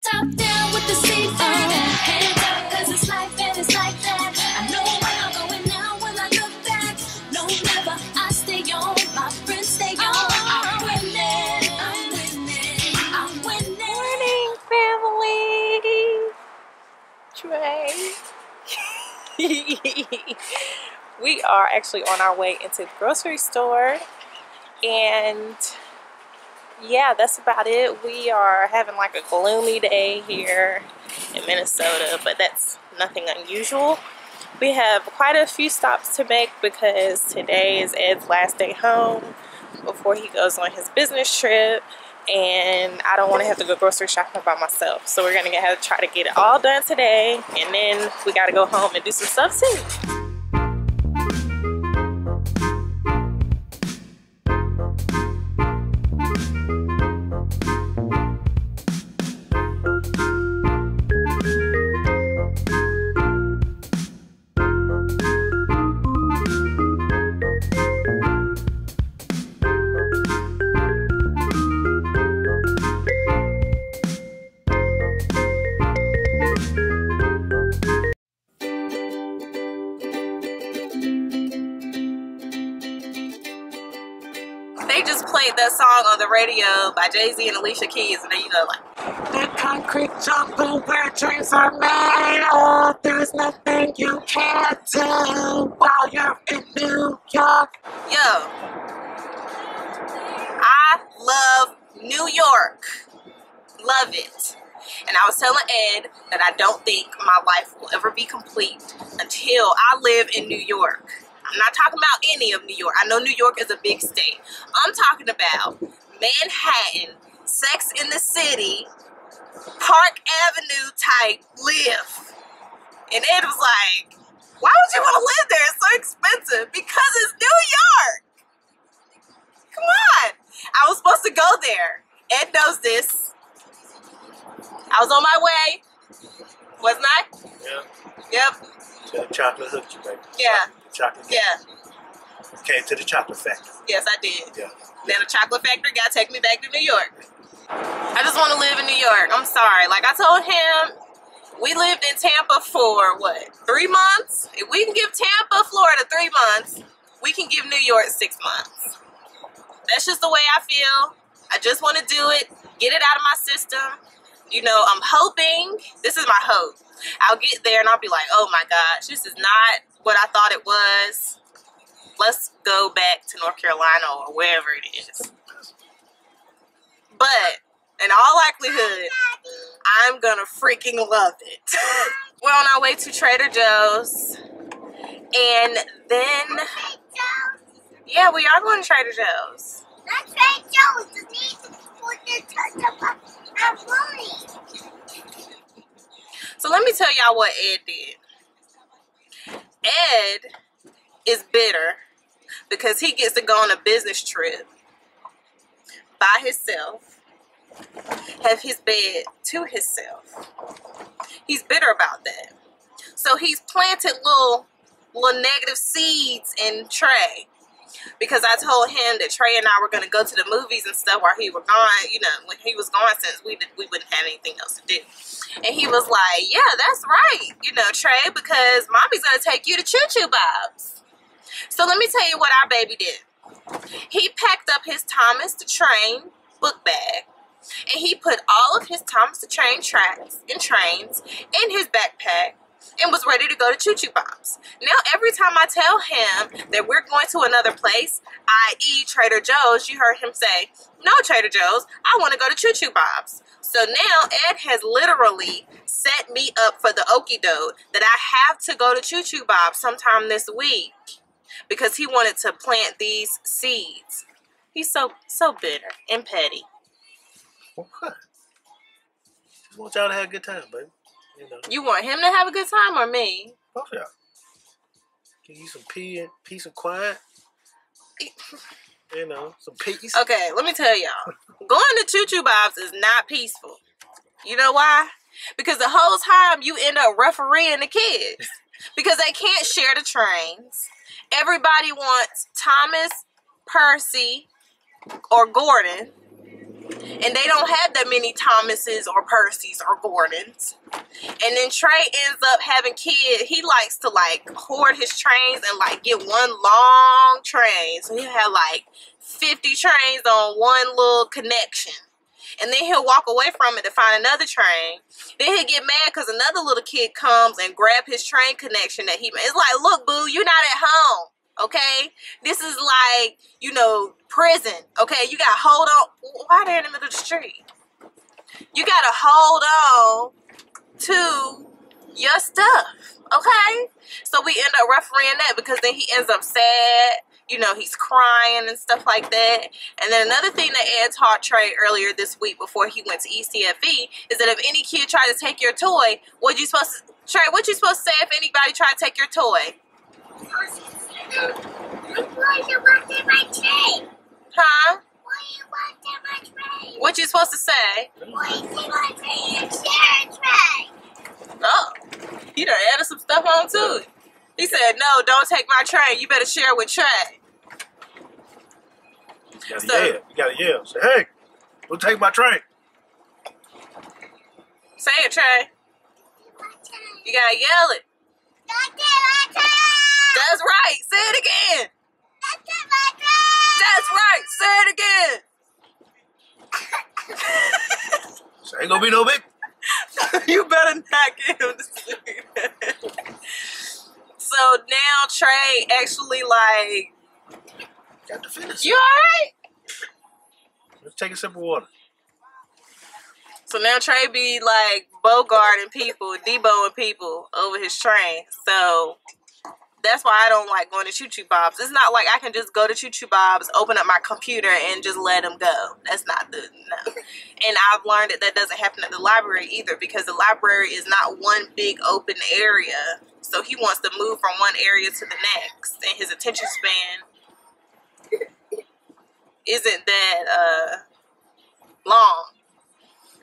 Top down with the seat head up, cause it's life and it's like that. I know where I'm going now when I look back. No, never, I stay on, my friends stay on. I'm winning, I'm winning, I'm winning. Morning, family. Trey. We are actually on our way into the grocery store, and yeah, that's about it. We are having like a gloomy day here in Minnesota, but that's nothing unusual. We have quite a few stops to make because today is Ed's last day home before he goes on his business trip, and I don't want to have to go grocery shopping by myself. So we're gonna have to try to get it all done today, and then we gotta go home and do some stuff too. They just played that song on the radio by Jay-Z and Alicia Keys, and then, you know, like, the concrete jungle where dreams are made of. There's nothing you can't do while you're in New York. yo, I love New York. Love it. And I was telling Ed that I don't think my life will ever be complete until I live in New York. I'm not talking about any of New York. I know New York is a big state. I'm talking about Manhattan, Sex in the City, Park Avenue type live. And Ed was like, why would you want to live there? It's so expensive. Because it's New York. Come on. I was supposed to go there. Ed knows this. I was on my way. Wasn't I? Yeah. Yep. So the chocolate hooked you, baby. Yeah. Chocolate. Yeah. Came to the chocolate factory. Yes, I did. Yeah. Then the chocolate factory got to take me back to New York. I just want to live in New York. I'm sorry. Like I told him, we lived in Tampa for, what, 3 months? If we can give Tampa, Florida 3 months, we can give New York 6 months. That's just the way I feel. I just want to do it, get it out of my system. You know, I'm hoping, this is my hope, I'll get there and I'll be like, oh my gosh, this is not what I thought it was. Let's go back to North Carolina or wherever it is. But in all likelihood, I'm gonna freaking love it. We're on our way to Trader Joe's, and then, yeah, we are going to Trader Joe's. That's Trader Joe's. You need to put the So let me tell y'all what Ed did. Ed is bitter because he gets to go on a business trip by himself, have his bed to himself. He's bitter about that. So he's planted little negative seeds in Trey. Because I told him that Trey and I were going to go to the movies and stuff while he was gone, you know, when he was gone, since we wouldn't have anything else to do. And he was like, yeah, that's right, you know, Trey, because mommy's going to take you to Choo Choo Bob's. So let me tell you what our baby did. He packed up his Thomas the Train book bag, and he put all of his Thomas the Train tracks and trains in his backpack and was ready to go to Choo Choo Bob's. Now, every time I tell him that we're going to another place, i.e. Trader Joe's, you heard him say, no, Trader Joe's, I want to go to Choo Choo Bob's. So now Ed has literally set me up for the okie doke that I have to go to Choo Choo Bob's sometime this week because he wanted to plant these seeds. He's so bitter and petty. What? I want y'all to have a good time, baby. You know. You want him to have a good time or me? Both of y'all. Give you some peace and quiet. You know, some peace. Okay, let me tell y'all. Going to Choo Choo Bob's is not peaceful. You know why? Because the whole time you end up refereeing the kids. Because they can't share the trains. Everybody wants Thomas, Percy, or Gordon. And they don't have that many Thomases or Percys or Gordons. And then Trey ends up having kids. He likes to like hoard his trains and like get one long train. So he'll have like 50 trains on one little connection. And then he'll walk away from it to find another train. Then he'll get mad because another little kid comes and grab his train connection that he made. It's like, look, boo, you're not at home. Okay? This is like, you know, prison. Okay? You got to hold on. Why are they in the middle of the street? You got to hold on to your stuff. Okay? So we end up refereeing that because then he ends up sad. You know, he's crying and stuff like that. And then another thing that Ed taught Trey earlier this week before he went to ECFE is that if any kid tried to take your toy, what you supposed to say if anybody tried to take your toy? Huh? What you supposed to say? Oh, he done added some stuff on too. He said, no, don't take my train. You better share with Trey. You gotta yell. Say, hey, don't take my train. Say it, Trey. You gotta yell it. Don't take my train! That's right. Say it again. Don't take my train! That's right. Say it again. So ain't gonna be no big. You better not get him to sleep. So now Trey actually like, Got to finish. you alright? Let's take a sip of water. So now Trey be like bogarting people, deboing people over his train. So that's why I don't like going to Choo Choo Bob's. It's not like I can just go to Choo Choo Bob's, open up my computer, and just let him go. That's not no. And I've learned that doesn't happen at the library either because the library is not one big open area. So he wants to move from one area to the next, and his attention span isn't that long.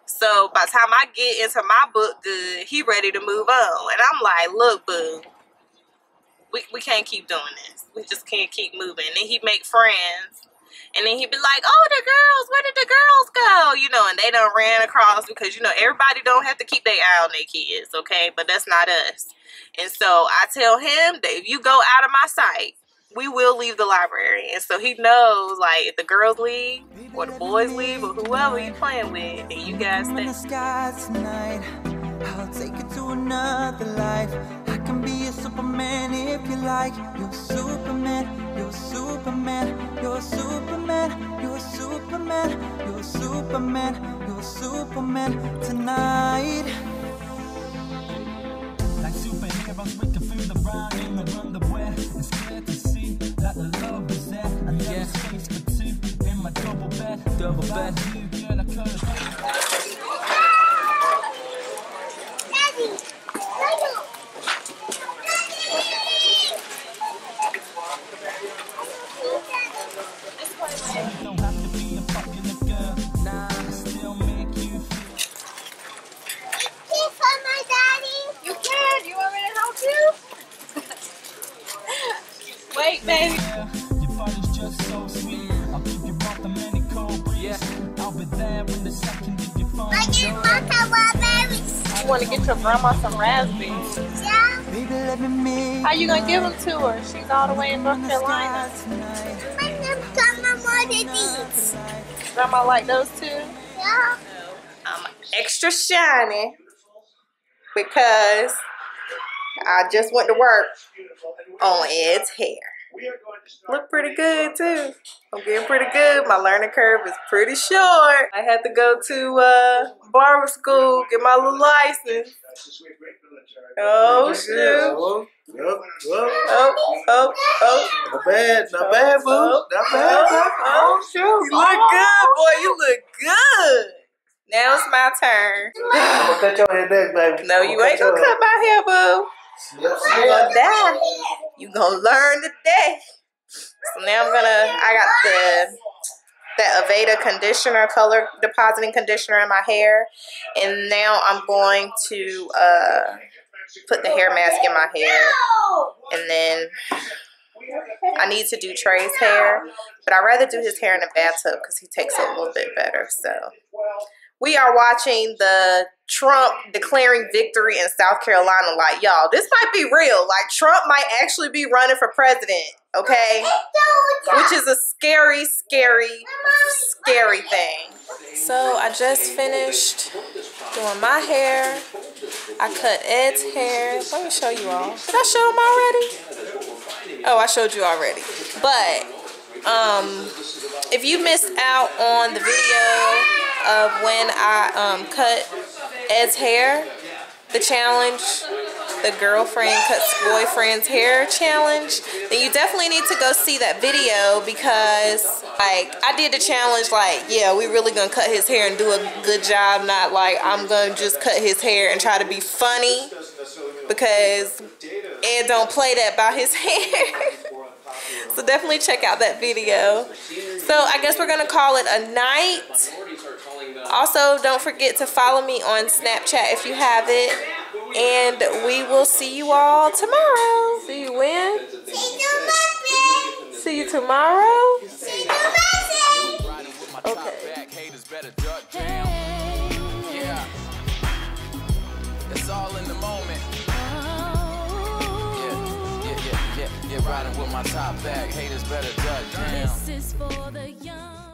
So by the time I get into my book good, he ready to move on. And I'm like, look, boo, we can't keep doing this. We just can't keep moving. And then he make friends. And then he'd be like, oh, the girls, where did the girls go? You know, and they done ran across because, you know, everybody don't have to keep their eye on their kids, okay? But that's not us. And so I tell him that if you go out of my sight, we will leave the library. And so he knows, like, if the girls leave or the boys leave or whoever you playing with, then you guys stay. I'll take it to another life. I can be a Superman if you like. You're Superman, you're Superman, you're Superman, you're Superman, you're Superman, you're Superman tonight. Like superheroes, we can feel the rhyme in the underwear. It's clear to see that the love is there. And there's space for two in my double bed. Double bed. You, girl, I could. Wait, baby. Your body's just so sweet. I'll keep you off the many cold breeze. I'll be there when the second of your phone. You want to get your grandma some raspberries? Yeah. Baby, let me make How you gonna give them to her? She's all the way in North Carolina. Grandma like those too? Yeah. I'm extra shiny because I just went to work on Ed's hair. Look pretty good too. I'm getting pretty good. My learning curve is pretty short. I had to go to barber school, get my little license. Oh shoot. Oh. Not bad, boo. Not bad. Oh shoot. You look good, boy. You look good. Now it's my turn. I'm gonna cut your hair next, baby. No, you ain't gonna cut my hair, boo. You gonna die. You gonna learn today. So now I got that Aveda conditioner, color depositing conditioner in my hair. And now I'm going to put the hair mask in my hair. And then I need to do Trey's hair, but I'd rather do his hair in the bathtub because he takes it a little bit better. So we are watching the Trump declaring victory in South Carolina. Like, y'all, this might be real. Like, Trump might actually be running for president, okay? Which is a scary, scary, scary thing. So I just finished doing my hair. I cut Ed's hair. Let me show you all. Did I show him already? Oh, I showed you already. But if you missed out on the video of when I cut Ed's hair, the challenge, the girlfriend cuts boyfriend's hair challenge, then you definitely need to go see that video, because like I did the challenge like, yeah, we really gonna cut his hair and do a good job, not like I'm gonna just cut his hair and try to be funny, because Ed don't play that by his hair. So definitely check out that video. So I guess we're gonna call it a night. Also, don't forget to follow me on Snapchat if you have it. And we will see you all tomorrow. See you when? See you tomorrow? Okay. It's all in the moment. Yeah, riding with my top back. Haters better duck down. This is for the young.